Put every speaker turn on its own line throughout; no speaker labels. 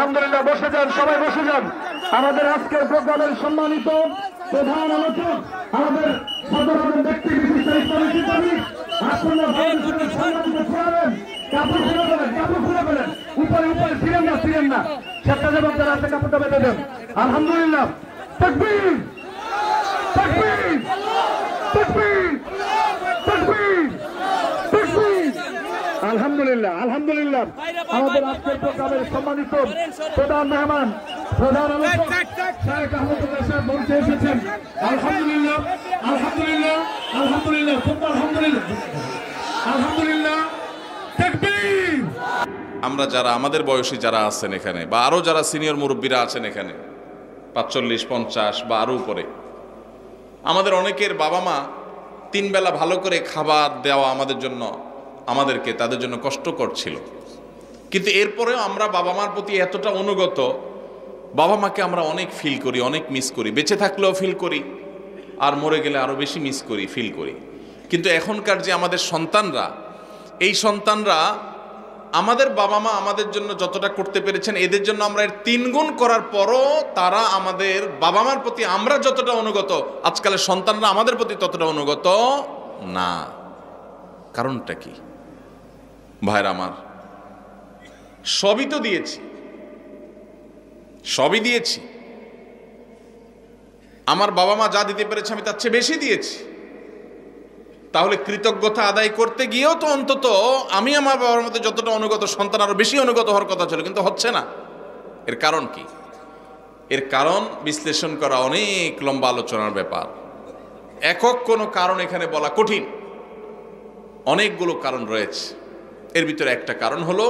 আলহামদুলিল্লাহ, বসে যান, সবাই বসে যান। আমাদের আজকের প্রোগ্রামের সম্মানিত প্রধান আলোচক, আমাদের সাধারণ ব্যক্তি বিশিষ্ট ইসলামী চিন্তাবিদ, আসন্ন বাংলাদেশের সম্মানিত চেয়ারম্যান, কাপড় খুলে ফেলেন, কাপড় খুলে ফেলেন, উপরে উপরে ছিলেন না, ছিলেন না, সেটা যেমন তারা আছে কাপড়টা বেঁধে দেন। আলহামদুলিল্লাহ, তাকবীর, তাকবীর, তাকবীর, তাকবীর, তাকবীর। আলহামদুলিল্লাহ, আলহামদুলিল্লাহ, আমাদের আজকের প্রোগ্রামের সম্মানিত প্রধান মেহমান, প্রধান আলোচক শায়েখ আহমদুল্লাহ সাহেব মঞ্চে এসেছেন। আলহামদুলিল্লাহ, আলহামদুলিল্লাহ, আলহামদুলিল্লাহ, আলহামদুলিল্লাহ, আলহামদুলিল্লাহ, তাকবীর।
আমরা যারা আমাদের বয়সী যারা আছেন এখানে, বা আরো যারা সিনিয়র মুরব্বীরা আছেন এখানে ৪৫, ৫০ বা আরো উপরে, আমাদের অনেকের বাবা মা ৩ বেলা ভালো করে খাবার দেওয়া আমাদেরকে তাদের জন্য কষ্টকর ছিল। কিন্তু এরপরেও আমরা বাবা মার প্রতি এতটা অনুগত, বাবা মাকে আমরা অনেক ফিল করি, অনেক মিস করি, বেঁচে থাকলেও ফিল করি, আর মরে গেলে আরো বেশি মিস করি, ফিল করি। কিন্তু এখনকার যে আমাদের সন্তানরা, এই সন্তানরা আমাদের বাবা মা আমাদের জন্য যতটা করতে পেরেছেন, এদের জন্য আমরা এর ৩ গুণ করার পরও তারা আমাদের বাবা মার প্রতি আমরা যতটা অনুগত, আজকালের সন্তানরা আমাদের প্রতি ততটা অনুগত না। কারণটা কি ভাইরা আমার? সবই তো দিয়েছি, সবই দিয়েছি। আমার বাবা মা যা দিতে পেরেছে আমি তার চেয়ে বেশি দিয়েছি। তাহলে কৃতজ্ঞতা আদায় করতে গিয়েও তো অন্তত আমি আমার বাবার মধ্যে যতটা অনুগত, সন্তান আরো বেশি অনুগত হওয়ার কথা ছিল, কিন্তু হচ্ছে না। এর কারণ কি? এর কারণ বিশ্লেষণ করা অনেক লম্বা আলোচনার ব্যাপার। একক কোনো কারণ এখানে বলা কঠিন, অনেকগুলো কারণ রয়েছে। এর ভিতরে একটা কারণ হলো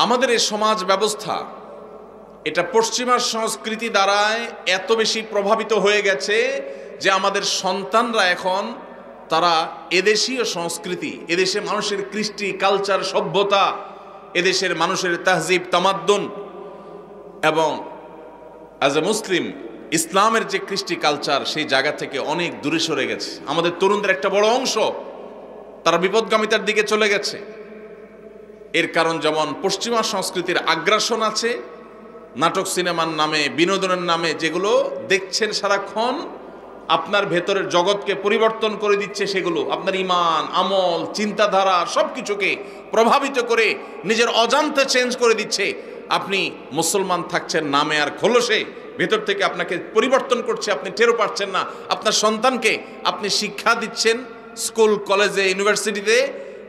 আমাদের এই সমাজ ব্যবস্থা, এটা পশ্চিমা সংস্কৃতি দ্বারায় এত বেশি প্রভাবিত হয়ে গেছে যে আমাদের সন্তানরা এখন তারা এদেশীয় সংস্কৃতি, এদেশে মানুষের কৃষ্টি, কালচার, সভ্যতা, এদেশের মানুষের তাহজিব, তামাদ্দুন এবং অ্যাজ এ মুসলিম ইসলামের যে কৃষ্টি কালচার, সেই জায়গা থেকে অনেক দূরে সরে গেছে। আমাদের তরুণদের একটা বড় অংশ তারা বিপদগামিতার দিকে চলে গেছে। এর কারণ যেমন পশ্চিমা সংস্কৃতির আগ্রাসন আছে, নাটক সিনেমার নামে, বিনোদনের নামে যেগুলো দেখছেন সারাক্ষণ, আপনার ভেতরের জগৎকে পরিবর্তন করে দিচ্ছে। সেগুলো আপনার ঈমান, আমল, চিন্তাধারা সবকিছুকে প্রভাবিত করে নিজের অজান্তে চেঞ্জ করে দিচ্ছে। আপনি মুসলমান থাকছেন নামে আর খোলসে, ভেতর থেকে আপনাকে পরিবর্তন করছে, আপনি টেরও পাচ্ছেন না। আপনার সন্তানকে আপনি শিক্ষা দিচ্ছেন, স্কুল, কলেজে, ইউনিভার্সিটিতে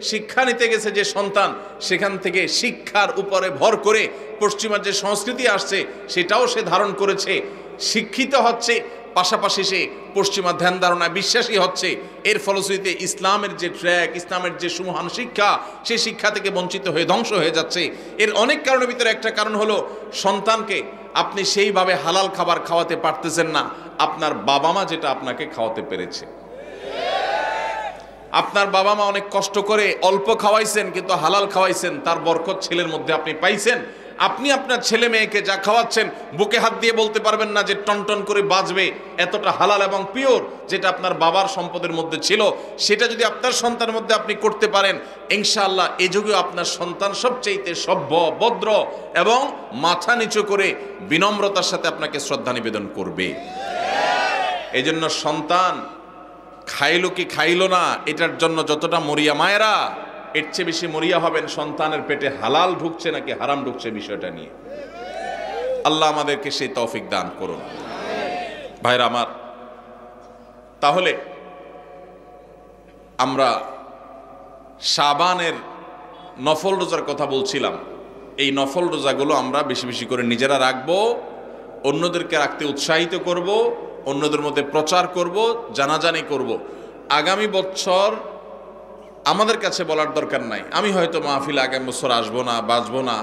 শিক্ষা নিতে গেছে যে সন্তান, সেখান থেকে শিক্ষার উপরে ভর করে পশ্চিমার যে সংস্কৃতি আসছে সেটাও সে ধারণ করেছে, শিক্ষিত হচ্ছে, পাশাপাশি সে পশ্চিমা ধ্যান ধারণায় বিশ্বাসী হচ্ছে। এর ফলশ্রুতিতে ইসলামের যে ট্র্যাক, ইসলামের যে সুমহান শিক্ষা, সেই শিক্ষা থেকে বঞ্চিত হয়ে ধ্বংস হয়ে যাচ্ছে। এর অনেক কারণের ভিতরে একটা কারণ হলো সন্তানকে আপনি সেইভাবে হালাল খাবার খাওয়াতে পারতেছেন না আপনার বাবা মা যেটা আপনাকে খাওয়াতে পেরেছে। আপনার বাবা মা অনেক কষ্ট করে অল্প খাওয়াইছেন, কিন্তু হালাল খাওয়াইছেন, তার বরকত ছেলের মধ্যে আপনি পাইছেন। আপনি আপনার ছেলে মেয়েকে যা খাওয়াচ্ছেন বুকে হাত দিয়ে বলতে পারবেন না যে টনটন করে বাজবে, এতটা হালাল এবং পিওর যেটা আপনার বাবার সম্পদের মধ্যে ছিল, সেটা যদি আপনার সন্তানের মধ্যে আপনি করতে পারেন, ইনশাআল্লাহ এই যুগেও আপনার সন্তান সবচেয়ে সভ্য, ভদ্র এবং মাথা নিচু করে বিনম্রতার সাথে আপনাকে শ্রদ্ধা নিবেদন করবে। এই জন্য সন্তান খাইলো কি খাইলো না এটার জন্য যতটা মরিয়া মায়েরা, এর চেয়ে বেশি মরিয়া হবেন সন্তানের পেটে হালাল ঢুকছে নাকি হারাম ঢুকছে বিষয়টা নিয়ে। আল্লাহ আমাদেরকে সেই তৌফিক দান করুন। ভাইরা আমার, তাহলে আমরা শাবানের নফল রোজার কথা বলছিলাম। এই নফল রোজাগুলো আমরা বেশি বেশি করে নিজেরা রাখবো, অন্যদেরকে রাখতে উৎসাহিত করব, অন্যদের মধ্যে প্রচার করব, জানাজানি করব। আগামী বছর আমাদের কাছে বলার দরকার নাই আমি হয়তো মাহফিল আগামী বছর আসবো না, বাঁচবো না,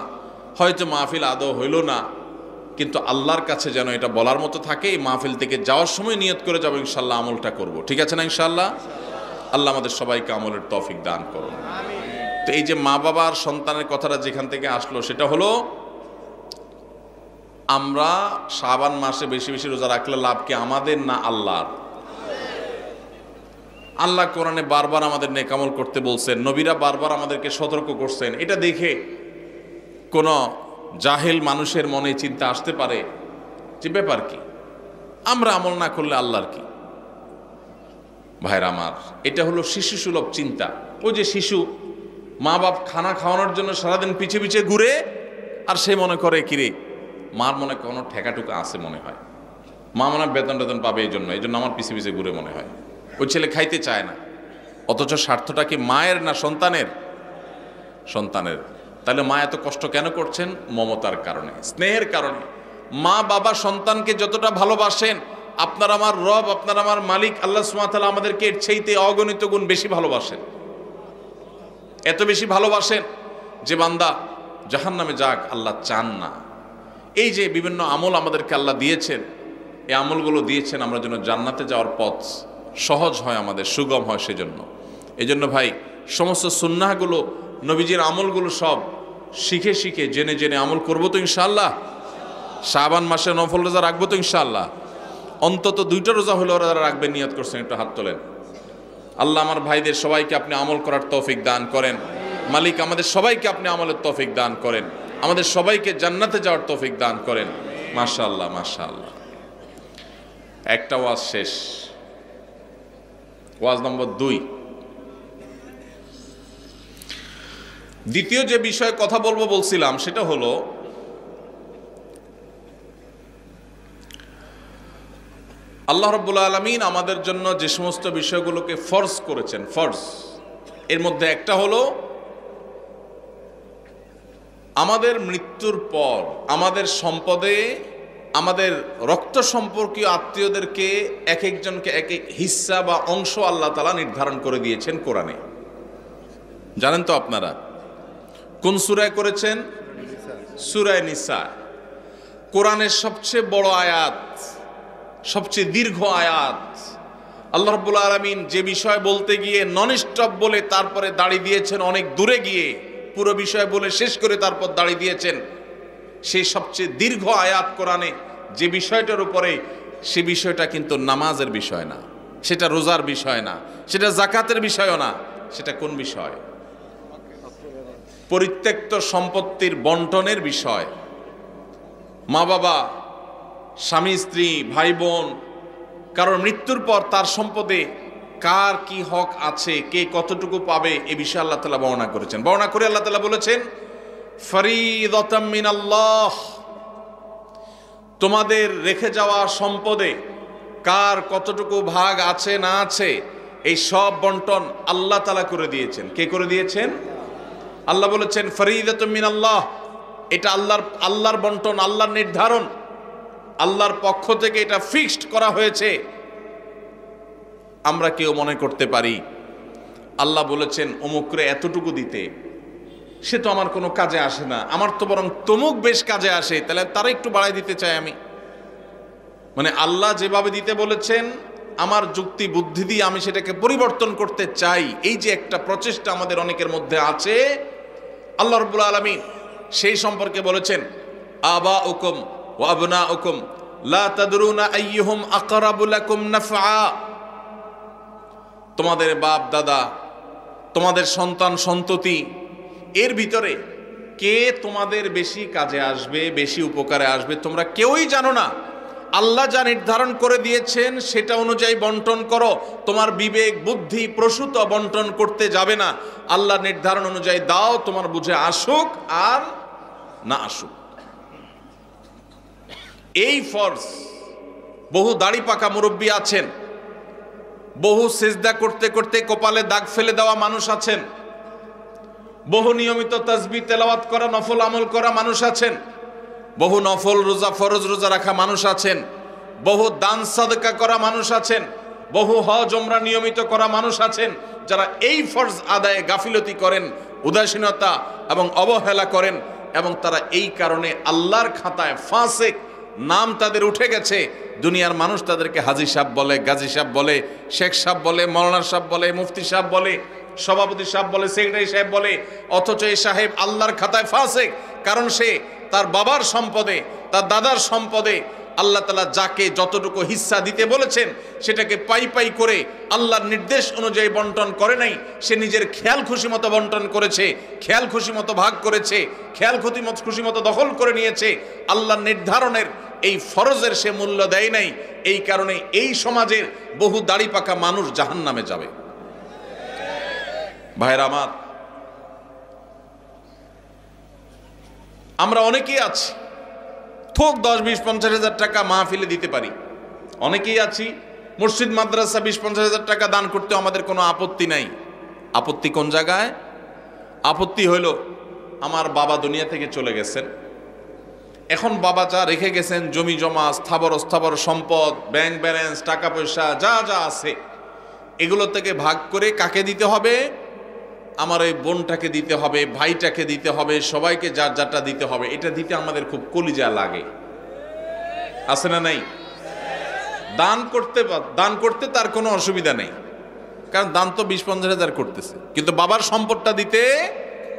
হয়তো মাহফিল আদৌ হইল না, কিন্তু আল্লাহর কাছে যেন এটা বলার মতো থাকে। এই মাহফিল থেকে যাওয়ার সময় নিয়ত করে যাবো ইনশাল্লাহ আমলটা করব। ঠিক আছে না ইনশাল্লাহ? আল্লাহ আমাদের সবাইকে আমলের তৌফিক দান করুন। তো এই যে মা বাবার সন্তানের কথাটা যেখান থেকে আসলো, সেটা হলো আমরা শাবান মাসে বেশি বেশি রোজা রাখলে লাভ কি আমাদের না আল্লাহর? আল্লাহ কোরআনে বারবার আমাদের নেক আমল করতে বলছেন, নবীরা বারবার আমাদেরকে সতর্ক করছেন। এটা দেখে কোনো জাহেল মানুষের মনে চিন্তা আসতে পারে যে ব্যাপার কি, আমরা আমল না করলে আল্লাহর কি। ভাইরা আমার, এটা হলো শিশু সুলভ চিন্তা। ওই যে শিশু মা বাপ খানা খাওয়ানোর জন্য সারাদিন পিছে পিছে ঘুরে, আর সে মনে করে কিরে মার মনে কোনো ঠেকাটুকা আছে মনে হয়, মা মনে বেতন টেতন পাবে, এই জন্য আমার পিছে পিছে ঘুরে মনে হয়। ওই ছেলে খাইতে চায় না, অথচ স্বার্থটা কি মায়ের না সন্তানের? সন্তানের। তাহলে মা এত কষ্ট কেন করছেন? মমতার কারণে, স্নেহের কারণে। মা বাবা সন্তানকে যতটা ভালোবাসেন, আপনার আমার রব, আপনার আমার মালিক আল্লাহ সুবহানাহু ওয়া তাআলা আমাদেরকে এর চাইতে অগণিত গুণ বেশি ভালোবাসেন। এত বেশি ভালোবাসেন যে বান্দা জাহান্নামে যাক আল্লাহ চান না। এই যে বিভিন্ন আমল আমাদেরকে আল্লাহ দিয়েছেন, এই আমলগুলো দিয়েছেন আমরা যেন জান্নাতে যাওয়ার পথ সহজ হয়, আমাদের সুগম হয়। সেজন্য এই জন্য ভাই, সমস্ত সুন্নাহগুলো, নবীজির আমলগুলো সব শিখে শিখে জেনে জেনে আমল করবো তো ইনশাআল্লাহ। শাবান মাসে নফল রোজা রাখবো তো ইনশাআল্লাহ। অন্তত 2টা রোজা হলে ওরা যারা রাখবেন নিয়ত করছেন, একটু হাত তোলেন। আল্লাহ আমার ভাইদের সবাইকে আপনি আমল করার তৌফিক দান করেন। মালিক আমাদের সবাইকে আপনি আমলের তৌফিক দান করেন, আমাদের সবাইকে জান্নাতে যাওয়ার তৌফিক দান করেন। মাশাআল্লাহ মাশাআল্লাহ। একটা ওয়াজ শেষ, ওয়াজ নম্বর 2। দ্বিতীয় যে বিষয়ে কথা বলবো বলছিলাম সেটা হলো আল্লাহ রাব্বুল আলামিন আমাদের জন্য যে সমস্ত বিষয়গুলোকে ফরজ করেছেন, ফরজ, এর মধ্যে একটা হলো আমাদের মৃত্যুর পর আমাদের সম্পদে আমাদের রক্ত সম্পর্কীয় আত্মীয়দেরকে এক একজনকে এক এক হিস্সা বা অংশ আল্লাহ তাআলা নির্ধারণ করে দিয়েছেন কোরআনে। জানেন তো আপনারা কোন সূরায় করেছেন? সূরা নিসা। কোরআনের সবচেয়ে বড় আয়াত, সবচেয়ে দীর্ঘ আয়াত। আল্লাহ রাব্বুল আলামিন যে বিষয় বলতে গিয়ে নন স্টপ বলে তারপরে দাড়ি দিয়েছেন, অনেক দূরে গিয়ে পুরো বিষয় বলে শেষ করে তারপর দাড়ি দিয়েছেন, সেই সবচেয়ে দীর্ঘ আয়াত কোরআনে যে বিষয়টার উপরে, সে বিষয়টা কিন্তু নামাজের বিষয় না, সেটা রোজার বিষয় না, সেটা যাকাতের বিষয়ও না। সেটা কোন বিষয়? পরিত্যক্ত সম্পত্তির বন্টনের বিষয়। মা বাবা, স্বামী স্ত্রী, ভাই বোন, কারণ মৃত্যুর পর তার সম্পদে কার কি হক আছে, কে কতটুকু পাবে, এ বিষয়ে আল্লাহ তাআলা বর্ণনা করেছেন। বর্ণনা করে আল্লাহ তাআলা বলেছেন, ফরিদাতাম মিনাল্লাহ, তোমাদের রেখে যাওয়া সম্পদে কার কতটুকু ভাগ আছে না আছে, এই সব বন্টন আল্লাহ তাআলা করে দিয়েছেন। কে করে দিয়েছেন? আল্লাহ বলেছেন ফরিদাতুম মিনাল্লাহ, এটা আল্লাহর বন্টন, আল্লাহর নির্ধারণ, আল্লাহর পক্ষ থেকে এটা ফিক্সড করা হয়েছে। আমরা কেউ মনে করতে পারি আল্লাহ বলেছেন অমুকরে এতটুকু দিতে, সে তো আমার কোনো কাজে আসে না, আমার তো বরং তমুক বেশ কাজে আসে, তাহলে তারা একটু বাড়াই দিতে চাই আমি। মানে আল্লাহ যেভাবে দিতে বলেছেন, আমার যুক্তি বুদ্ধি দিয়ে আমি সেটাকে পরিবর্তন করতে চাই, এই যে একটা প্রচেষ্টা আমাদের অনেকের মধ্যে আছে, আল্লাহ রাব্বুল আলামিন সেই সম্পর্কে বলেছেন, আবাউকুম ওয়া আবনাউকুম লা তাদরুনা আইয়ুহুম আকরাবু লাকুম নাফআ, তোমাদের বাপ দাদা, তোমাদের সন্তান সন্ততি, এর ভিতরে কে তোমাদের বেশি কাজে আসবে, বেশি উপকারে আসবে, তোমরা কেউই জানো না। আল্লাহ যা নির্ধারণ করে দিয়েছেন সেটা অনুযায়ী বন্টন করো। তোমার বিবেক বুদ্ধি প্রসূত বন্টন করতে যাবে না, আল্লাহ নির্ধারণ অনুযায়ী দাও, তোমার বুঝে আসুক আর না আসুক। এই ফরজ। বহু দাড়ি পাকা মুরব্বী আছেন, বহু সিজদা করতে করতে কপালে দাগ ফেলে দেওয়া মানুষ আছেন, বহু নিয়মিত তাসবিহ তেলাওয়াত করা নফল আমল করা মানুষ আছেন, বহু নফল রোজা ফরজ রোজা রাখা মানুষ আছেন, বহু দান সাদকা করা মানুষ আছেন, বহু হজ ওমরা নিয়মিত করা মানুষ আছেন, যারা এই ফরজ আদায়ে গাফিলতি করেন, উদাসীনতা এবং অবহেলা করেন, এবং তারা এই কারণে আল্লাহর খাতায় ফাসিক নাম তাদের উঠে গেছে। দুনিয়ার মানুষ তাদেরকে হাজী সাহেব বলে, গাজী সাহেব বলে, শেখ সাহেব বলে, মৌলানা সাহেব বলে, মুফতি সাহেব বলে, সভাপতি সাহেব বলে, সেক্রেটারি সাহেব বলে, অথচ এই সাহেব আল্লাহর খাতায় ফাসিক। কারণ সে তার বাবার সম্পদে, তার দাদার সম্পদে আল্লাহ তাআলা যাকে যতটুকু হিস্সা দিতে বলেছেন সেটাকে পাই পাই করে আল্লাহর নির্দেশ অনুযায়ী বন্টন করে নাই, সে নিজের খেয়াল খুশি মতো বন্টন করেছে, খেয়াল খুশি মতো ভাগ করেছে, খেয়াল খুশি মতো দখল করে নিয়েছে। আল্লাহর নির্ধারণের এই ফরজের সে মূল্য দেয় নাই। এই কারণে এই সমাজের বহু দাড়ি পাকা মানুষ জাহান্নামে যাবে। ভাইরা আমার, আমরা অনেকেই আছি থোক 10, 20, 50 হাজার টাকা মাহফিলে দিতে পারি। অনেকেই আছি মসজিদ মাদ্রাসা 20, 50 হাজার টাকা দান করতে আমাদের কোনো আপত্তি নাই। আপত্তি কোন জায়গায়? আপত্তি হইল আমার বাবা দুনিয়া থেকে চলে গেছেন, এখন বাবা যা রেখে গেছেন জমি জমা, স্থাবর অস্থাবর সম্পদ, ব্যাংক ব্যালেন্স, টাকা পয়সা যা যা আছে, এগুলো থেকে ভাগ করে কাকে দিতে হবে? আমার ওই বোনটাকে দিতে হবে, ভাইটাকে দিতে হবে, সবাইকে যার যারটা দিতে হবে। এটা দিতে আমাদের খুব কলিজা লাগে, আছে না নাই? দান করতে তার কোনো অসুবিধা নেই, কারণ দান তো 20-50 হাজার করতেছে, কিন্তু বাবার সম্পদটা দিতে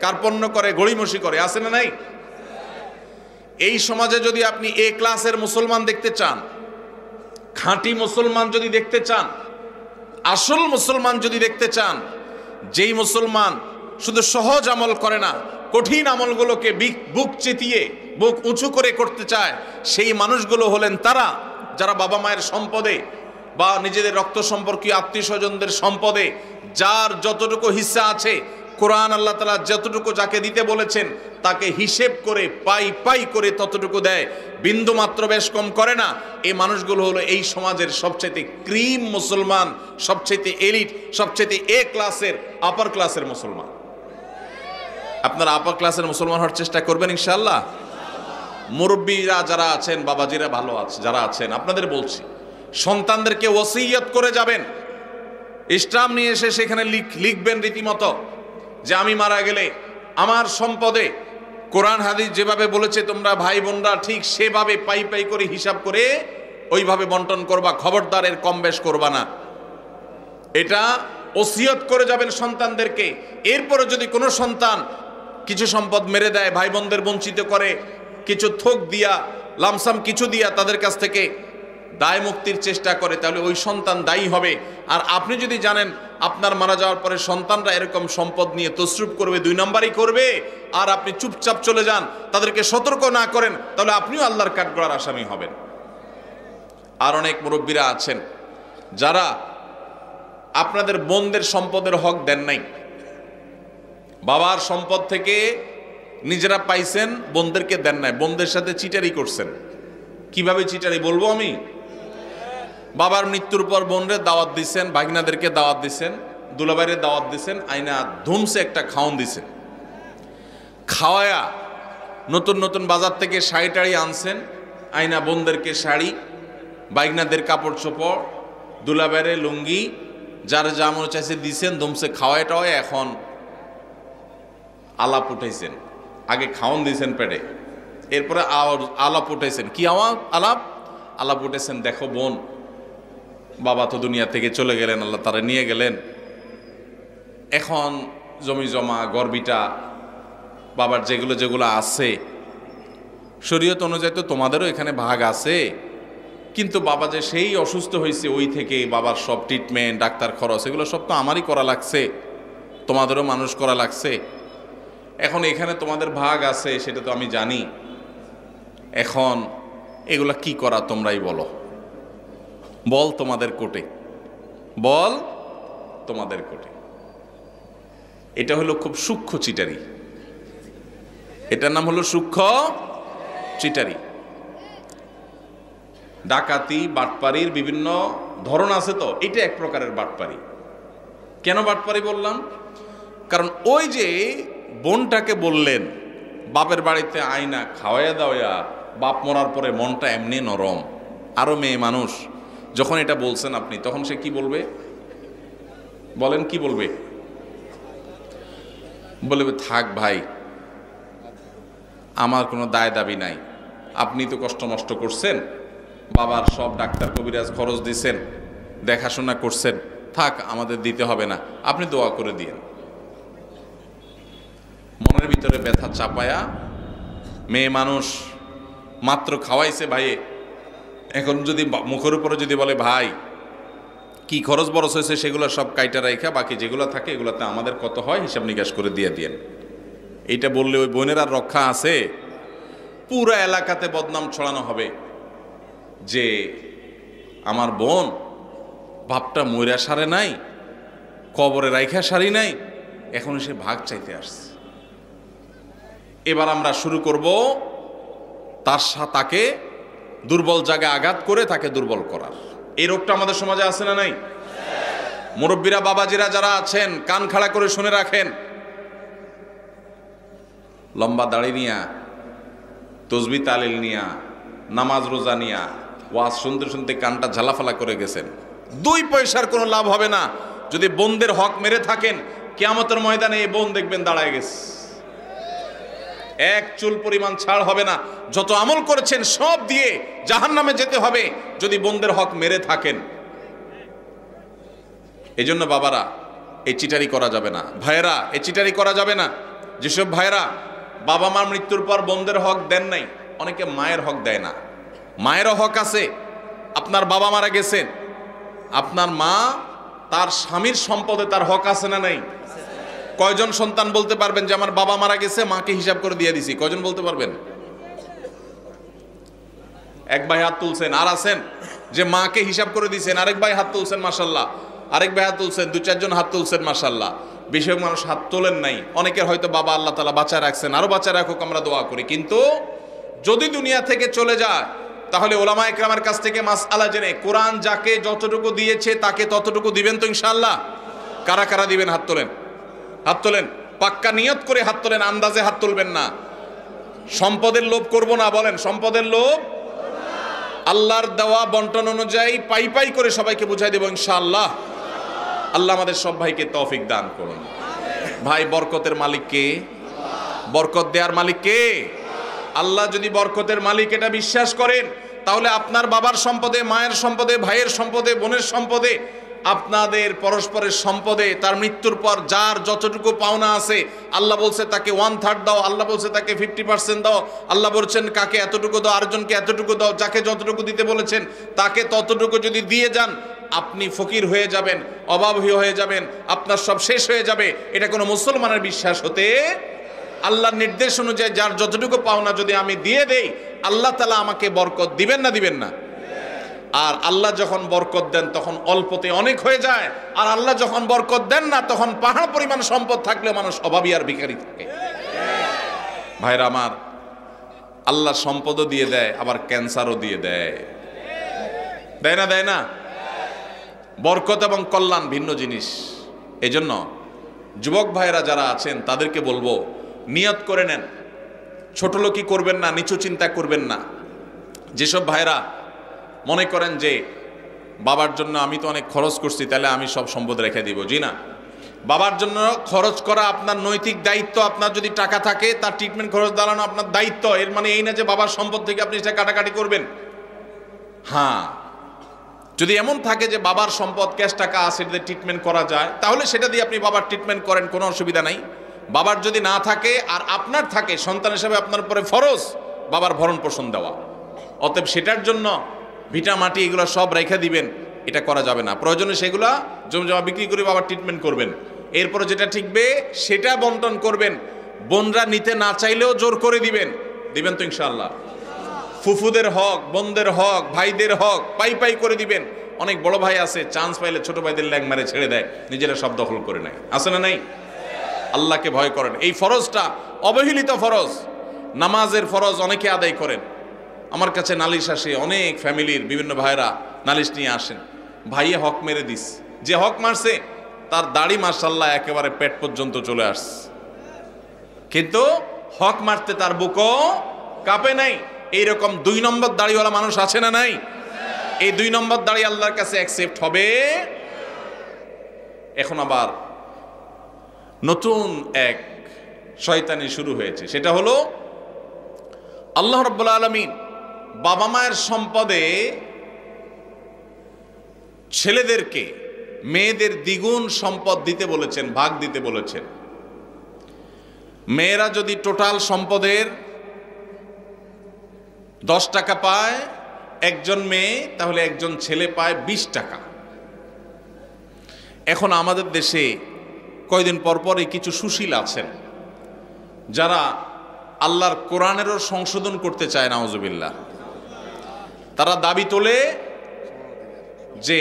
কার্পণ্য করে, গড়িমসি করে, আছে না নাই? এই সমাজে যদি আপনি এ ক্লাসের মুসলমান দেখতে চান, খাঁটি মুসলমান যদি দেখতে চান, আসল মুসলমান যদি দেখতে চান, যেই মুসলমান শুধু সহজ আমল করে না, কঠিন আমলগুলোকে বুক চেতিয়ে বুক উঁচু করে করতে চায়, সেই মানুষগুলো হলেন তারা যারা বাবা মায়ের সম্পদে বা নিজেদের রক্ত সম্পর্কীয় আত্মীয় স্বজনদের সম্পদে যার যতটুকু হিস্সা আছে, কোরআন আল্লাহ তাআলা যতটুকু যাকে দিতে বলেছেন তাকে হিসেব করে পাই পাই করে ততটুকু দেয়, বিন্দু মাত্র বেশ কম করে না। এই মানুষগুলো হলো এই সমাজের সবচাইতে ক্রিম মুসলমান, সবচাইতে এলিট, সবচাইতে এ ক্লাসের, আপার ক্লাসের মুসলমান। আপনারা আপার ক্লাসের মুসলমান হওয়ার চেষ্টা করবেন ইনশাআল্লাহ। মুরব্বীরা যারা আছেন, বাবাজিরা ভালো আছে যারা আছেন, আপনাদের বলছি সন্তানদেরকে ওসিয়ত করে যাবেন, ইসলাম নিয়ে এসে সেখানে লিখবেন রীতিমতো যে আমি মারা গেলে আমার সম্পদে কোরআন হাদিস যেভাবে বলেছে তোমরা ভাই বোনরা ঠিক সেভাবে পাই পাই করে হিসাব করে ওইভাবে বন্টন করবা, খবরদার এর কম বেশ করবা না। এটা ওসিয়ত করে যাবেন সন্তানদেরকে। এরপরে যদি কোনো সন্তান কিছু সম্পদ মেরে দেয়, ভাই বোনদের বঞ্চিত করে, কিছু থোক দিয়া, লামসাম কিছু দিয়া তাদের কাছ থেকে দায় মুক্তির চেষ্টা করে, তাহলে ওই সন্তান দায়ী হবে। আর আপনি যদি জানেন আপনার মারা যাওয়ার পরে সন্তানরা এরকম সম্পদ নিয়ে তসরুপ করবে, 2 নম্বরই করবে, আর আপনি চুপচাপ চলে যান, তাদেরকে সতর্ক না করেন, তাহলে আপনিও আল্লাহর কাঠগড়ার আসামি হবেন। আর অনেক মুরব্বীরা আছেন যারা আপনাদের বোনদের সম্পদের হক দেন নাই, বাবার সম্পদ থেকে নিজেরা পাইছেন, বোনদেরকে দেন নাই, বোনদের সাথে চিটারি করছেন। কিভাবে চিটারি বলবো আমি? বাবার মৃত্যুর পর বোনরে দাওয়াত দিচ্ছেন, ভাগিনাদেরকে দাওয়াত দিচ্ছেন, দুলাভাইরে দাওয়াত দিচ্ছেন, আইনা ধুমসে একটা খাওন দিছেন, খাওয়ায়া নতুন নতুন বাজার থেকে শাড়ি টাড়ি আনছেন, আইনা বোনদেরকে শাড়ি, ভাগিনাদের কাপড় চোপড়, দুলাভাইরে লুঙ্গি, যার যা মনে চাইছে দিছেন, ধুমসে খাওয়ায় টাওয়ায় এখন আলাপ উঠাইছেন। আগে খাওন দিয়েছেন পেটে, এরপরে আলাপ উঠাইছেন। কি আলাপ উঠেছেন, দেখো বোন, বাবা তো দুনিয়া থেকে চলে গেলেন, আল্লাহ তারা নিয়ে গেলেন, এখন জমি জমা গর্বিটা বাবার যেগুলো যেগুলো আছে শরীয়ত অনুযায়ী তো তোমাদেরও এখানে ভাগ আছে, কিন্তু বাবা যে সেই অসুস্থ হয়েছে ওই থেকে বাবার সব ট্রিটমেন্ট, ডাক্তার খরচ, এগুলো সব তো আমারই করা লাগছে, তোমাদেরও মানুষ করা লাগছে। এখন এখানে তোমাদের ভাগ আছে সেটা তো আমি জানি, এখন এগুলা কি করা তোমরাই বলো, বল তোমাদের কোটে, বল তোমাদের কোটে। এটা হলো খুব সূক্ষ্ম চিটারি, এটার নাম হলো সূক্ষ্ম চিটারি। ডাকাতি বাটপারির বিভিন্ন ধরন আছে, তো এটা এক প্রকারের বাটপারি। কেন বাটপারি বললাম? কারণ ওই যে বোনটাকে বললেন বাপের বাড়িতে আয়না খাওয়াইয়া দাওয়া, বাপ মরার পরে মনটা এমনি নরম, আরো মেয়ে মানুষ, যখন এটা বলছেন আপনি, তখন সে কি বলবে বলেন? কি বলবে? বলবে থাক ভাই, আমার কোনো দায় দাবি নাই, আপনি তো কষ্ট মষ্ট করছেন, বাবার সব ডাক্তার কবিরাজ খরচ দিছেন, দেখাশোনা করছেন, থাক আমাদের দিতে হবে না, আপনি দোয়া করে দিয়েন। মনের ভিতরে ব্যথা চাপায়া মেয়ে মানুষ মাত্র খাওয়াইছে ভাইয়ে, এখন যদি মুখের উপরে যদি বলে ভাই কি খরচ বরচ হয়েছে সেগুলো সব কাইটা রাইখা বাকি যেগুলো থাকে এগুলোতে আমাদের কত হয় হিসাব নিকাশ করে দিয়ে দিয়েন, এইটা বললে ওই বোনের আর রক্ষা আছে? পুরা এলাকাতে বদনাম ছড়ানো হবে যে আমার বোন বাপটা মইরা সারে নাই, কবরে রাইখা সারি নাই, এখন সে ভাগ চাইতে আসছে। এবার আমরা শুরু করব তাকে দুর্বল জায়গায় আঘাত করে তাকে দুর্বল করার। এই রোগটা আমাদের সমাজে আছে না নাই? মুরব্বীরা বাবাজিরা যারা আছেন কান খাড়া করে শুনে রাখেন, লম্বা দাড়ি নিয়া, তসবি তালিল নিয়া, নামাজ রোজা নিয়া ওয়াজ শুনতে শুনতে কানটা ঝালাফালা করে গেছেন, 2 পয়সার কোনো লাভ হবে না। যদি বোনদের হক মেরে থাকেন, কিয়ামতের ময়দানে এই বোন দেখবেন দাঁড়ায় গেছে, এক চুল পরিমাণ ছাড় হবে না। যত আমল করেছেন সব দিয়ে জাহান্নামে যেতে হবে যদি বোনদের হক মেরে থাকেন। এই জন্য বাবারা এই চিটারি করা যাবে না, ভাইয়েরা এই চিটারি করা যাবে না। যেসব ভাইয়েরা বাবা মার মৃত্যুর পর বোনদের হক দেন নাই, অনেকে মায়ের হক দেয় না। মায়েরও হক আছে। আপনার বাবা মারা গেছেন, আপনার মা তার স্বামীর সম্পদে তার হক আছে না নাই? কয়জন সন্তান বলতে পারবেন যে আমার বাবা মারা গেছে মাকে হিসাব করে দিয়ে দিছি? কয়জন বলতে পারবেন? এক ভাই হাত তুলছেন। আর আছেন যে মাকে হিসাব করে দিয়েছেন? আরেক ভাই হাত তুলছেন মাশাআল্লাহ, আরেক ভাই হাত তুলছেন, 2-4 জন হাত তুলছেন মাশাআল্লাহ। বেশিরভাগ মানুষ হাত তোলেন নাই। অনেকের হয়তো বাবা আল্লাহ তাআলা বাঁচায় রাখছেন, আরো বাঁচায় রাখুক, আমরা দোয়া করি। কিন্তু যদি দুনিয়া থেকে চলে যায় তাহলে ওলামা ইকরামের কাছ থেকে মাসআলা জেনে কোরআন যাকে যতটুকু দিয়েছে তাকে ততটুকু দিবেন তো ইনশাআল্লাহ? কারা কারা দিবেন? হাত তোলেন, হাত তোলেন। পাক্কা নিয়ত করে হাত তোলেন, আন্দাজে হাত তুলবেন না। সম্পদের লোভ করব না, বলেন সম্পদের লোভ। আল্লাহর দেওয়া বন্টন অনুযায়ী পাই পাই করে সবাইকে বুঝাই দেব ইনশাআল্লাহ। আল্লাহ আমাদের সব ভাইকে তৌফিক দান করুন। ভাই বরকতের মালিক কে? বরকত দেওয়ার মালিক কে? আল্লাহ। যদি বরকতের মালিক এটা বিশ্বাস করেন তাহলে আপনার বাবার সম্পদে, মায়ের সম্পদে, ভাইয়ের সম্পদে, বোনের সম্পদে, আপনাদের পরস্পরের সম্পদে তার মৃত্যুর পর যার যতটুকু পাওনা আছে আল্লাহ বলছে তাকে 1/3 দাও, আল্লাহ বলছে তাকে 50% দাও, আল্লাহ বলছেন কাকে এতটুকু দাও, আরেকজনকে এতটুকু দাও, যাকে যতটুকু দিতে বলেছেন তাকে ততটুকু যদি দিয়ে যান আপনি ফকির হয়ে যাবেন, অভাবী হয়ে যাবেন, আপনার সব শেষ হয়ে যাবে। এটা কোনো মুসলমানের বিশ্বাস হতে, আল্লাহর নির্দেশ অনুযায়ী যার যতটুকু পাওনা যদি আমি দিয়ে দেই আল্লাহ তাআলা আমাকে বরকত দিবেন না দিবেন না? আর আল্লাহ যখন বরকত দেন তখন অল্পতে অনেক হয়ে যায়, আর আল্লাহ যখন বরকত দেন না তখন পাহাড় পরিমাণ সম্পদ থাকলে মানুষ অভাবী আর ভিখারি থাকে। ভাইরা আমার, আল্লাহ সম্পদও দিয়ে দেয় আবার ক্যান্সারও দিয়ে দেয়, দেয় না? দেয় না? বরকত এবং কল্যাণ ভিন্ন জিনিস। এজন্য যুবক ভাইরা যারা আছেন তাদেরকে বলবো নিয়ত করে নেন, ছোট লোকই করবেন না, নিচু চিন্তা করবেন না। যেসব ভাইরা মনে করেন যে বাবার জন্য আমি তো অনেক খরচ করছি তাহলে আমি সব সম্পদ রেখে দিব, জি না। বাবার জন্য খরচ করা আপনার নৈতিক দায়িত্ব। আপনার যদি টাকা থাকে তার ট্রিটমেন্ট খরচ দাঁড়ানো আপনার দায়িত্ব। এর মানে এই না যে বাবার সম্পদ থেকে আপনি সেটা কাটাকাটি করবেন। হ্যাঁ, যদি এমন থাকে যে বাবার সম্পদ ক্যাশ টাকা আছে সেটা দিয়ে ট্রিটমেন্ট করা যায় তাহলে সেটা দিয়ে আপনি বাবার ট্রিটমেন্ট করেন, কোনো অসুবিধা নাই। বাবার যদি না থাকে আর আপনার থাকে, সন্তান হিসেবে আপনার উপরে ফরজ বাবার ভরণ পোষণ দেওয়া। অতএব সেটার জন্য ভিটা মাটি এগুলো সব রেখে দিবেন, এটা করা যাবে না। প্রয়োজনে সেগুলা জমজমা বিক্রি করে বাবার ট্রিটমেন্ট করবেন। এরপরে যেটা ঠিকবে সেটা বন্টন করবেন। বোনরা নিতে না চাইলেও জোর করে দিবেন, দিবেন তো ইনশাআল্লাহ? ফুফুদের হক, বোনদের হক, ভাইদের হক পাই পাই করে দিবেন। অনেক বড় ভাই আছে চান্স পাইলে ছোট ভাইদের ল্যাং মারে ছেড়ে দেয়, নিজেরা সব দখল করে নেয়, আছে না নাই? আল্লাহকে ভয় করেন। এই ফরজটা অবহেলিত ফরজ, নামাজের ফরজ অনেকে আদায় করেন। আমার কাছে নালিশ আসে, অনেক ফ্যামিলির বিভিন্ন ভাইরা নালিশ নিয়ে আসেন, ভাইয়ে হক মেরে দিস, যে হক মারছে তার দাড়ি মাশাআল্লাহ একেবারে পেট পর্যন্ত চলে আসছে, কিন্তু হক মারতে তার বুকও কাঁপে নাই। এইরকম 2 নম্বর দাড়িওয়ালা মানুষ আছে না নাই? এই 2 নম্বর দাড়ি আল্লাহর কাছে অ্যাকসেপ্ট হবে। এখন আবার নতুন এক শয়তানি শুরু হয়েছে, সেটা হলো আল্লাহ রাব্বুল আলামিন বাবা মায়ের সম্পদে ছেলেদেরকে মেয়েদের দ্বিগুণ সম্পদ দিতে বলেছেন, ভাগ দিতে বলেছেন। মেয়েরা যদি টোটাল সম্পদের 10 টাকা পায়, একজন মেয়ে, তাহলে একজন ছেলে পায় 20 টাকা। এখন আমাদের দেশে কয়দিন পর পরই কিছু সুশীল আছেন যারা আল্লাহর কোরআনেরও সংশোধন করতে চায়, নাউজুবিল্লাহ। তারা দাবি তোলে যে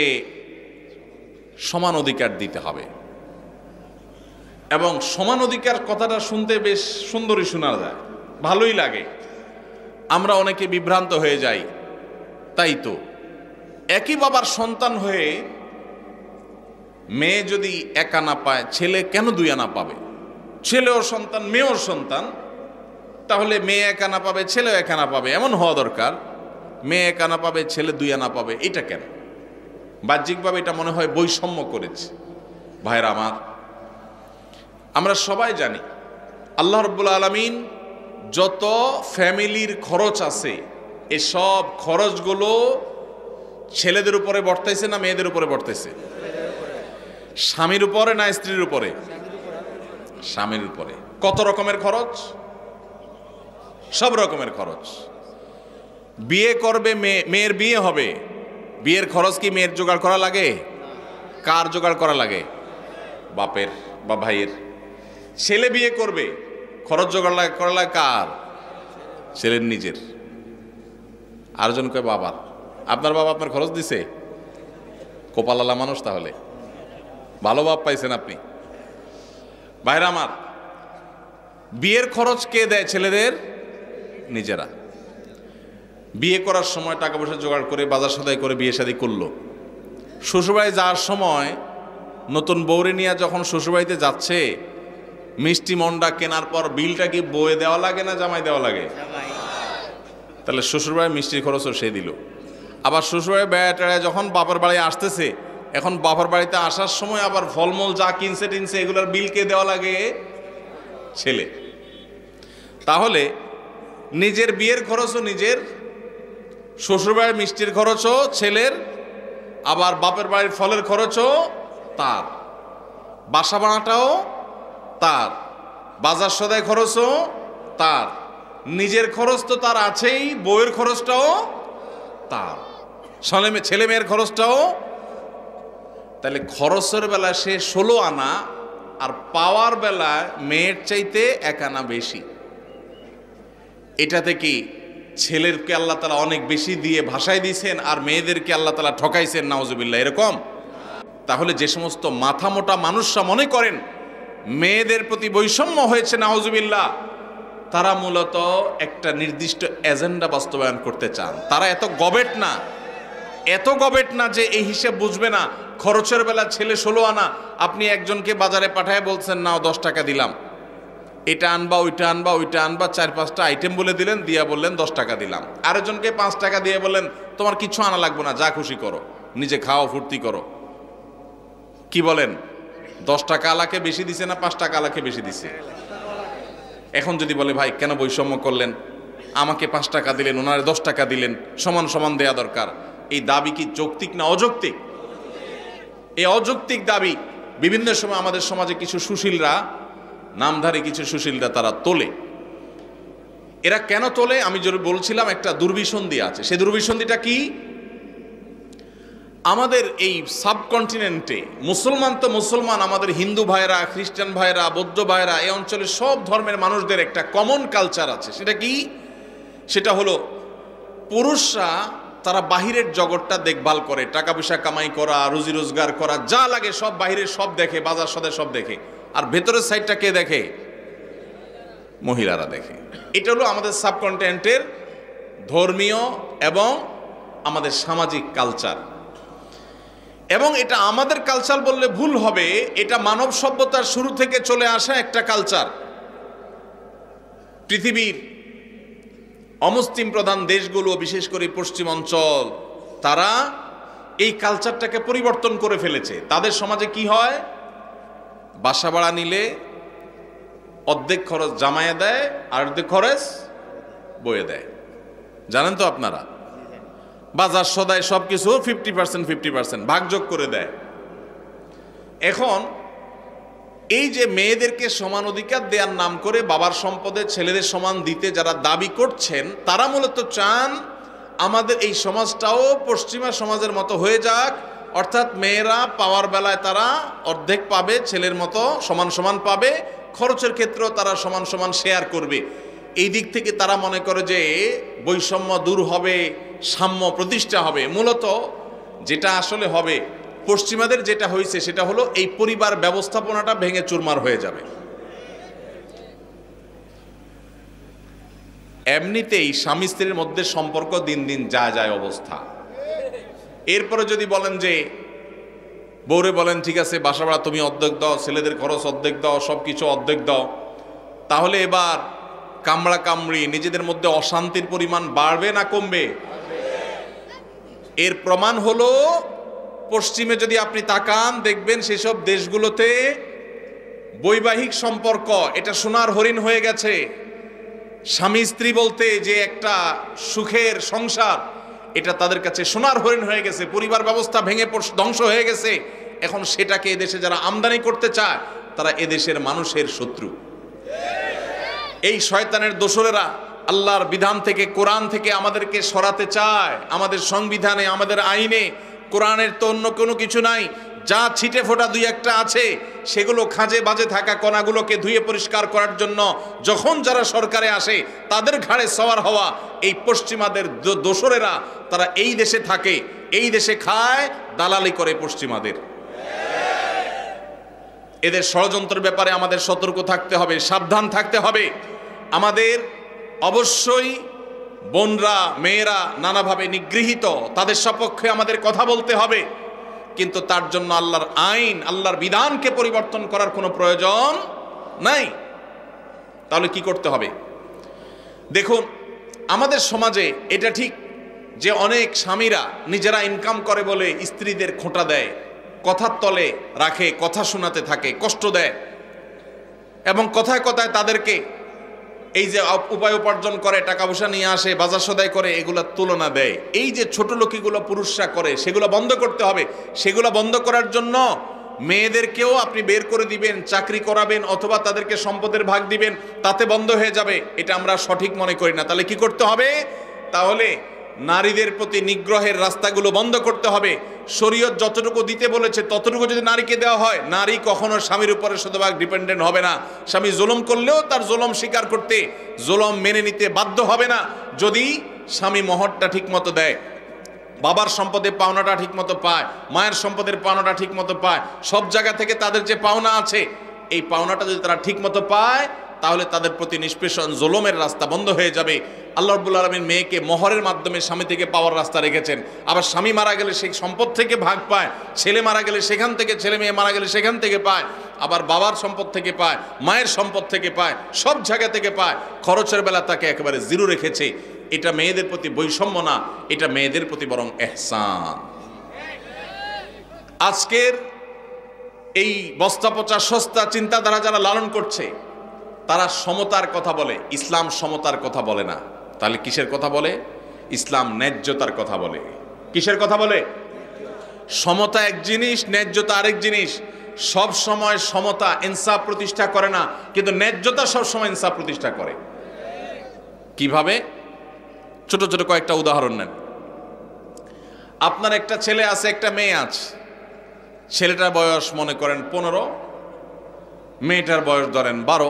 সমান অধিকার দিতে হবে, এবং সমান অধিকার কথাটা শুনতে বেশ সুন্দরই শোনা যায়, ভালোই লাগে। আমরা অনেকে বিভ্রান্ত হয়ে যাই। তাই তো একই বাবার সন্তান হয়ে মেয়ে যদি 1 আনা পায়, ছেলে কেন 2 আনা পাবে? ছেলেও সন্তান, মেয়েও সন্তান, তাহলে মেয়ে 1 আনা পাবে, ছেলেও 1 আনা পাবে, এমন হওয়া দরকার। মেয়ে 1 আনা পাবে, ছেলে 2 আনা পাবে, এটা কেন? বাহ্যিকভাবে এটা মনে হয় বৈষম্য করেছে। ভাইরা আমার, আমরা সবাই জানি আল্লাহ রাব্বুল আলামিন যত ফ্যামিলির খরচ আছে, এসব খরচগুলো ছেলেদের উপরে বর্তাইছে না মেয়েদের উপরে বর্তাইছে? স্বামীর উপরে না স্ত্রীর উপরে? স্বামীর উপরে। কত রকমের খরচ? সব রকমের খরচ। বিয়ে করবে মেয়ের বিয়ে হবে, বিয়ের খরচ কি মেয়ের জোগাড় করা লাগে? কার জোগাড় করা লাগে? বাপের বা ভাইয়ের। ছেলে বিয়ে করবে, খরচ জোগাড় করা লাগে কার? ছেলের নিজের। আরেকজন কয় বাবার। আপনার বাবা আপনার খরচ দিছে? কপালালা মানুষ, তাহলে ভালো বাপ পাইছেন আপনি। ভাইরা আমার, বিয়ের খরচ কে দেয়? ছেলেদের নিজেরা। বিয়ে করার সময় টাকা পয়সা জোগাড় করে বাজার সদাই করে বিয়ে শাদী করলো। শ্বশুরবাড়ি যাওয়ার সময় নতুন বউরে নিয়ে যখন শ্বশুরবাড়িতে যাচ্ছে, মিষ্টি মন্ডা কেনার পর বিলটা কি বয়ে দেওয়া লাগে না জামাই দেওয়া লাগে? তাহলে শ্বশুরবাড়ির মিষ্টির খরচও সে দিল। আবার শ্বশুরবাড়ি বেড়ায় যখন বাপের বাড়ি আসতেছে, এখন বাপের বাড়িতে আসার সময় আবার ফলমূল যা কিনছে টিনছে এগুলোর বিল কে দেওয়া লাগে? ছেলে। তাহলে নিজের বিয়ের খরচও নিজের, শ্বশুরবাড়ির মিষ্টির খরচও ছেলের, আবার বাপের বাড়ির ফলের খরচও তার, বাসা ভাড়াটাও তার, বাজার সদাই খরচও তার, নিজের খরচ তো তার আছেই, বউয়ের খরচটাও তার, ছেলে মেয়ের খরচটাও। তাহলে খরচের বেলা সে 16 আনা, আর পাওয়ার বেলায় মেয়ের চাইতে 1 আনা বেশি। এটাতে কি ছেলেরকে আল্লাহ তাআলা অনেক বেশি দিয়ে ভাষায় দিয়েছেন, আর মেয়েদেরকে আল্লাহ তাআলা ঠকাইছেন? নাউজুবিল্লাহ, এরকম? তাহলে যে সমস্ত মাথা মোটা মানুষরা মনে করেন মেয়েদের প্রতি বৈষম্য হয়েছে, নাউজুবিল্লাহ, তারা মূলত একটা নির্দিষ্ট এজেন্ডা বাস্তবায়ন করতে চান। তারা এত গবেট না যে এই হিসাব বুঝবে না। খরচের বেলা ছেলে 16 আনা, আপনি একজনকে বাজারে পাঠায় বলছেন নাও 10 টাকা দিলাম, এটা আনবা ওইটা আনবা ওইটা আনবা, 4-5টা আইটেম বলে দিলেন, দিয়া বললেন 10 টাকা দিলাম। আরেকজনকে 5 টাকা দিয়ে বললেন তোমার কিছু আনা লাগবে না, যা খুশি করো, নিজে খাও, ফুর্তি করো। কি বলেন? 10 টাকা আলাকে বেশি দিছে না 5 টাকা আলাকে বেশি দিছে? এখন যদি বলে ভাই কেন বৈষম্য করলেন, আমাকে 5 টাকা দিলেন, ওনারে 10 টাকা দিলেন, সমান সমান দেয়া দরকার, এই দাবি কি যৌক্তিক না অযৌক্তিক? এই অযৌক্তিক দাবি বিভিন্ন সময় আমাদের সমাজে কিছু সুশীলরা, নামধারী কিছু সুশীলরা তারা তোলে। এরা কেন তোলে? আমি যদি বলছিলাম একটা দুর্বিসন্ধি আছে। সেই দুর্বিসন্ধিটা কি? আমাদের এই সাবকন্টিনেন্টে মুসলমান তো মুসলমান, আমাদের হিন্দু ভাইরা, খ্রিস্টান ভাইরা, বৌদ্ধ ভাইরা, এই অঞ্চলের সব ধর্মের মানুষদের একটা কমন কালচার আছে। সেটা কি? সেটা হলো পুরুষরা তারা বাহিরের জগৎটা দেখভাল করে, টাকা পয়সা কামাই করা, রুজি রোজগার করা, যা লাগে সব বাহিরের সব দেখে, বাজার সদাই সব দেখে, আর ভেতরের সাইডটা কে দেখে? মহিলারা দেখে। এটা হলো আমাদের সাবকন্টিনেন্টের ধর্মীয় এবং আমাদের সামাজিক কালচার। এবং এটা আমাদের কালচার বললে ভুল হবে, এটা মানব সভ্যতার শুরু থেকে চলে আসা একটা কালচার। পৃথিবীর অমুসলিম প্রধান দেশগুলো, বিশেষ করে পশ্চিম অঞ্চল, তারা এই কালচারটাকে পরিবর্তন করে ফেলেছে। তাদের সমাজে কি হয়? বাসা ভাড়া নিলে অর্ধেক খরচ জামাইয়ে দেয়, আর অর্ধেক খরচ বইয়ে দেয়। জানেন তো আপনারা? বাজার সদাই সবকিছু 50% ভাগযোগ করে দেয়। এখন এই যে মেয়েদেরকে সমান অধিকার দেওয়ার নাম করে বাবার সম্পদে ছেলেদের সমান দিতে যারা দাবি করছেন, তারা মূলত চান আমাদের এই সমাজটাও পশ্চিমা সমাজের মতো হয়ে যাক, অর্থাৎ মেয়েরা পাওয়ার বেলায় তারা অর্ধেক পাবে, ছেলের মতো সমান সমান পাবে, খরচের ক্ষেত্রেও তারা সমান সমান শেয়ার করবে। এই দিক থেকে তারা মনে করে যে বৈষম্য দূর হবে, সাম্য প্রতিষ্ঠা হবে। মূলত যেটা আসলে হবে, পশ্চিমাদের যেটা হয়েছে সেটা হলো এই পরিবার ব্যবস্থাপনাটা ভেঙে চুরমার হয়ে যাবে। এমনিতেই স্বামী স্ত্রীর মধ্যে সম্পর্ক দিন দিন যায় অবস্থা। এরপরে যদি বলেন যে বউরে বলেন ঠিক আছে বাসা ভাড়া তুমি অর্ধেক দাও, ছেলেদের খরচ অর্ধেক দাও, সব কিছু অর্ধেক দাও, তাহলে এবার কামড়া কামড়ি নিজেদের মধ্যে অশান্তির পরিমাণ বাড়বে না কমবে? এর প্রমাণ হলো পশ্চিমে যদি আপনি তাকান দেখবেন সেসব দেশগুলোতে বৈবাহিক সম্পর্ক এটা সোনার হরিণ হয়ে গেছে। স্বামী স্ত্রী বলতে যে একটা সুখের সংসার, এটা তাদের কাছে সোনার হরিণ হয়ে গেছে। পরিবার ব্যবস্থা ভেঙে ধ্বংস হয়ে গেছে। এখন সেটাকে এদেশে যারা আমদানি করতে চায় তারা এদেশের মানুষের শত্রু। এই শয়তানের দোসরেরা আল্লাহর বিধান থেকে, কোরআন থেকে আমাদেরকে সরাতে চায়। আমাদের সংবিধানে, আমাদের আইনে কোরআনের তো অন্য কোনো কিছু নাই। যা ছিটে ফোটা দুই একটা আছে, সেগুলো খাঁজে বাজে থাকা কণাগুলোকে ধুয়ে পরিষ্কার করার জন্য যখন যারা সরকারে আসে তাদের ঘাড়ে সওয়ার হওয়া এই পশ্চিমাদের দোসরেরা, তারা এই দেশে থাকে, এই দেশে খায়, দালালি করে পশ্চিমাদের। এদের ষড়যন্ত্রের ব্যাপারে আমাদের সতর্ক থাকতে হবে, সাবধান থাকতে হবে। আমাদের অবশ্যই বোনরা, মেয়েরা নানাভাবে নিগৃহীত, তাদের সপক্ষে আমাদের কথা বলতে হবে, কিন্তু তার জন্য আল্লাহর আইন, আল্লাহর বিধানকে পরিবর্তন করার কোনো প্রয়োজন নাই। তাহলে কি করতে হবে? দেখুন, আমাদের সমাজে এটা ঠিক যে অনেক স্বামীরা নিজেরা ইনকাম করে বলে স্ত্রীদের খোঁটা দেয়, কথার তলে রাখে, কথা শোনাতে থাকে, কষ্ট দেয়, এবং কথায় কথায় তাদেরকে এই যে উপায় উপার্জন করে, টাকা পয়সা নিয়ে আসে, বাজার সদাই করে, এগুলা তুলনা দেয়। এই যে ছোট লোকিগুলো পুরুষরা করে, সেগুলো বন্ধ করতে হবে। সেগুলো বন্ধ করার জন্য মেয়েদেরকেও আপনি বের করে দিবেন, চাকরি করাবেন, অথবা তাদেরকে সম্পদের ভাগ দিবেন, তাতে বন্ধ হয়ে যাবে। এটা আমরা সঠিক মনে করি না। তাহলে কি করতে হবে? তাহলে নারীদের প্রতি নিগ্রহের রাস্তাগুলো বন্ধ করতে হবে। শরীয়ত যতটুকু দিতে বলেছে ততটুকু যদি নারীকে দেওয়া হয়, নারী কখনো স্বামীর উপরে শতভাগ ডিপেন্ডেন্ট হবে না। স্বামী জুলুম করলেও তার জুলুম স্বীকার করতে, জুলুম মেনে নিতে বাধ্য হবে না, যদি স্বামী মহরটা ঠিক মতো দেয়, বাবার সম্পদের পাওনাটা ঠিক মতো পায়, মায়ের সম্পদের পাওনাটা ঠিক মতো পায়, সব জায়গা থেকে তাদের যে পাওনা আছে এই পাওনাটা যদি তারা ঠিক মতো পায়, তাহলে তাদের প্রতি নিষ্পেষণ জুলুমের রাস্তা বন্ধ হয়ে যাবে। আল্লাহ রাব্বুল আলামিন মেয়েকে মোহরের মাধ্যমে স্বামী থেকে পাওয়ার রাস্তা রেখেছেন। আবার স্বামী মারা গেলে সেই সম্পদ থেকে ভাগ পায়, ছেলে মারা গেলে সেখান থেকে, ছেলে মেয়ে মারা গেলে সেখান থেকে পায়, আবার বাবার সম্পদ থেকে পায়, মায়ের সম্পদ থেকে পায়, সব জায়গা থেকে পায়। খরচের বেলা তাকে একেবারে জিরো রেখেছে। এটা মেয়েদের প্রতি বৈষম্য না, এটা মেয়েদের প্রতি বরং ইহসান। আজকের এই বস্তা পচা সস্তা চিন্তাধারা যারা লালন করছে, তারা সমতার কথা বলে, ইসলাম সমতার কথা বলে না। তাহলে কিসের কথা বলে? ইসলাম ন্যায্যতার কথা বলে। কিসের কথা বলে? সমতা এক জিনিস, ন্যায্যতা আরেক জিনিস। সব সময় সমতা ইনসাফ প্রতিষ্ঠা করে না, কিন্তু ন্যায্যতা সব সময় ইনসাফ প্রতিষ্ঠা করে। কিভাবে? ছোট ছোট কয়েকটা উদাহরণ নেন। আপনার একটা ছেলে আছে, একটা মেয়ে আছে। ছেলেটার বয়স মনে করেন 15, মেয়েটার বয়স ধরেন 12।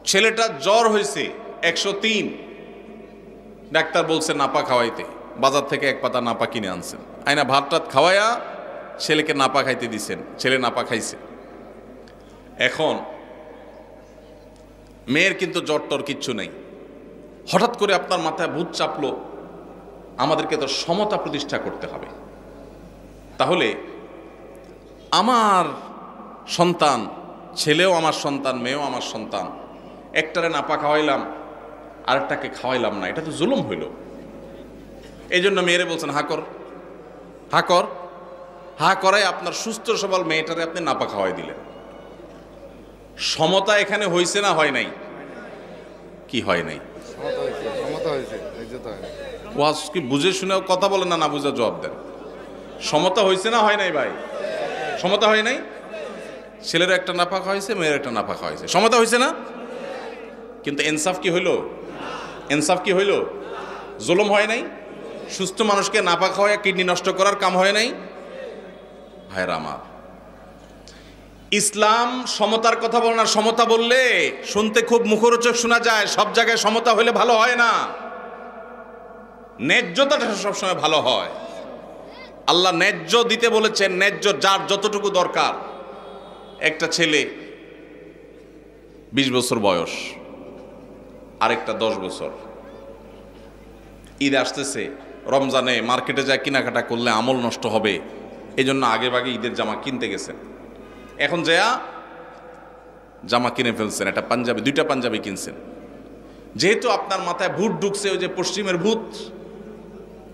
ছেলেটার জ্বর হয়েছে 103, ডাক্তার বলছে নাপা খাওয়াইতে, বাজার থেকে এক পাতা নাপা কিনে আনছেন, আইনা ভাত টাত খাওয়াইয়া ছেলেকে নাপা খাইতে দিছেন, ছেলে নাপা খাইছে। এখন মেয়ের কিন্তু জ্বর টর কিচ্ছু নেই। হঠাৎ করে আপনার মাথায় ভূত চাপলো, আমাদেরকে তো সমতা প্রতিষ্ঠা করতে হবে। তাহলে আমার সন্তান, ছেলেও আমার সন্তান, মেয়েও আমার সন্তান, একটারে নাপা খাওয়াইলাম, আরেকটাকে খাওয়াইলাম না, এটা তো জুলুম হইল। এই জন্য মেয়েরে বলছেন হা কর, হা কর। হা করায় আপনার সুস্থ সবল মেয়েটারে আপনি নাপা খাওয়াই দিলেন। সমতা এখানে হয়েছে না হয় নাই? কি হয় নাই? ওয়াজ কি বুঝে শুনে কথা বলেন না, না বুঝে জবাব দেন। সমতা হয়েছে না হয় নাই ভাই? সমতা হয় নাই? ছেলের একটা নাপা খাওয়াইছে, মেয়ের একটা নাপা খাওয়াইছে, সমতা হয়েছে না? কিন্তু ইনসাফ কি হইল? ইনসাফ কি হইল? জুলুম হয় নাই? সুস্থ মানুষকে নাপাক হয়ে কিডনি নষ্ট করার কাম হয় নাই? ভাইরা আমার, ইসলাম সমতার কথা বলে না। সমতা বললে শুনতে খুব মুখরোচক শোনা যায়, সব জায়গায় সমতা হলে ভালো হয় না। ন্যায্যতাটা সবসময় ভালো হয়। আল্লাহ ন্যায্য দিতে বলেছেন, ন্যায্য যার যতটুকু দরকার। একটা ছেলে 20 বছর বয়স, আরেকটা 10 বছর, ঈদ আসতেছে, রমজানে মার্কেটে যায় কেনাকাটা করলে আমল নষ্ট হবে, এই জন্য আগে ভাগে ঈদের জামা কিনতে গেছেন। এখন যেয়া জামা কিনে ফেলছেন, একটা পাঞ্জাবি, 2টা পাঞ্জাবি কিনছেন। যেহেতু আপনার মাথায় ভূত ঢুকছে, ওই যে পশ্চিমের ভূত,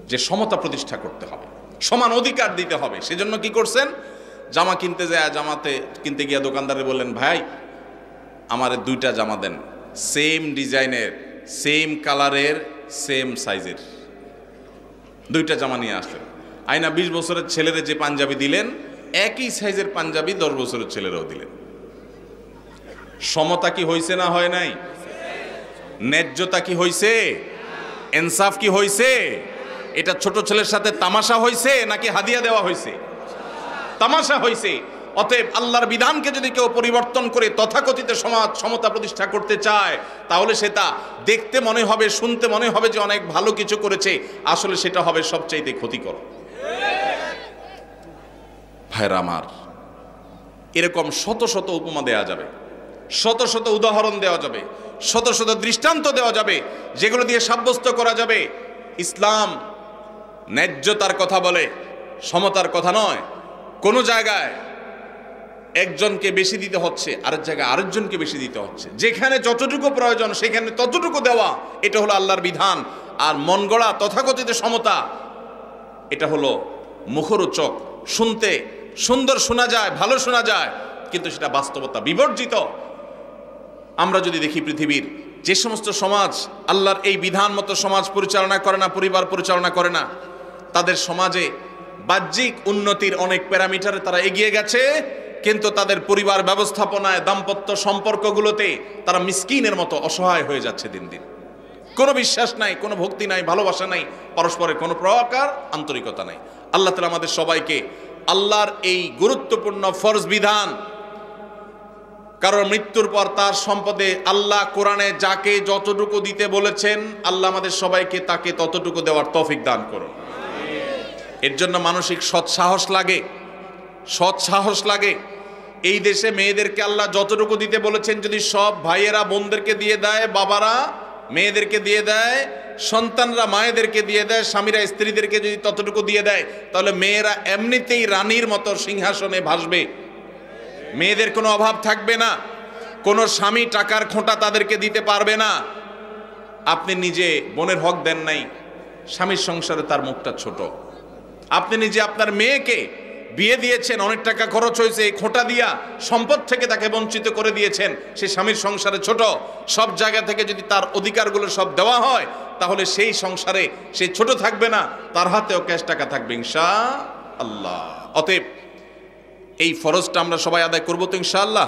যে সমতা প্রতিষ্ঠা করতে হবে, সমান অধিকার দিতে হবে, সেজন্য কি করছেন? জামা কিনতে যায়, জামাতে কিনতে গিয়া দোকানদারে বললেন, ভাই আমারে 2টা জামা দেন, সেম ডিজাইনের, সেম কালারের, সেম সাইজের। 2টা জামা নিয়ে আসলেন। আইনা 20 বছরের ছেলেরে যে পাঞ্জাবি দিলেন, একই সাইজের পাঞ্জাবি 10 বছরের ছেলেরাও দিলেন। সমতা কি হইছে না হয় নাই? ন্যায্যতা কি হইছে? ইনসাফ কি হইছে? এটা ছোট ছেলের সাথে তামাশা হইছে নাকি হাদিয়া দেওয়া হইছে? তামাশা হইছে। অতএব আল্লাহর বিধানকে যদি কেউ পরিবর্তন করে তথাকথিত সমাজ সমতা প্রতিষ্ঠা করতে চায়, তাহলে সেটা দেখতে মনে হবে, শুনতে মনে হবে যে অনেক ভালো কিছু করেছে, আসলে সেটা হবে সবচাইতে ক্ষতিকর। ভাইরা আমার, এরকম শত শত উপমা দেওয়া যাবে, শত শত উদাহরণ দেওয়া যাবে, শত শত দৃষ্টান্ত দেওয়া যাবে, যেগুলো দিয়ে সাব্যস্ত করা যাবে ইসলাম ন্যায্যতার কথা বলে, সমতার কথা নয়। কোন জায়গায় একজনকে বেশি দিতে হচ্ছে, আরেক জায়গায় আরেকজনকে বেশি দিতে হচ্ছে। যেখানে যতটুকু প্রয়োজন সেখানে ততটুকু দেওয়া, এটা হলো আল্লাহর বিধান। আর মন গড়া তথাকথিত সমতা, এটা হলো মুখরোচক, শুনতে সুন্দর শোনা যায়, ভালো শোনা যায়, কিন্তু সেটা বাস্তবতা বিবর্জিত। আমরা যদি দেখি পৃথিবীর যে সমস্ত সমাজ আল্লাহর এই বিধান মতো সমাজ পরিচালনা করে না, পরিবার পরিচালনা করে না, তাদের সমাজে বাহ্যিক উন্নতির অনেক প্যারামিটারে তারা এগিয়ে গেছে, কিন্তু তাদের পরিবার ব্যবস্থাপনায়, দাম্পত্য সম্পর্কগুলোতে তারা মিসকিনের মতো অসহায় হয়ে যাচ্ছে দিন দিন। কোনো বিশ্বাস নাই, কোনো ভক্তি নাই, ভালোবাসা নাই, পরস্পরের কোনো প্রকার আন্তরিকতা নাই। আল্লাহ তাআলা আমাদের সবাইকে আল্লাহর এই গুরুত্বপূর্ণ ফরজ বিধান, কারণ মৃত্যুর পর তার সম্পদে আল্লাহ কোরআনে যাকে যতটুকু দিতে বলেছেন, আল্লাহ আমাদের সবাইকে তাকে ততটুকু দেওয়ার তৌফিক দান করুন। এর জন্য মানসিক সৎসাহস লাগে, সৎসাহস লাগে। এই দেশে মেয়েদেরকে আল্লাহ যতটুকু দিতে বলেছেন, যদি সব ভাইয়েরা বোনদেরকে দিয়ে দেয়, বাবারা মেয়েদেরকে দিয়ে দেয়, সন্তানরা মায়েদেরকে দিয়ে দেয়, স্বামীরা স্ত্রীদেরকে যদি ততটুকু দিয়ে দেয়, তাহলে মেয়েরা এমনিতেই রানীর মতো সিংহাসনে ভাসবে, মেয়েদের কোনো অভাব থাকবে না, কোনো স্বামী টাকার খোঁটা তাদেরকে দিতে পারবে না। আপনি নিজে বোনের হক দেন নাই, স্বামীর সংসারে তার মুখটা ছোট। আপনি নিজে আপনার মেয়েকে বিয়ে দিয়েছেন, অনেক টাকা খরচ হয়েছে, এই খোঁটা দিয়া সম্পদ থেকে তাকে বঞ্চিত করে দিয়েছেন, সে স্বামীর সংসারে ছোট। সব জায়গা থেকে যদি তার অধিকারগুলো সব দেওয়া হয়, তাহলে সেই সংসারে সে ছোট থাকবে না, তার হাতেও ক্যাশ টাকা থাকবে ইনশাআল্লাহ। অতএব এই ফরজটা আমরা সবাই আদায় করবো তো ইনশাআল্লাহ।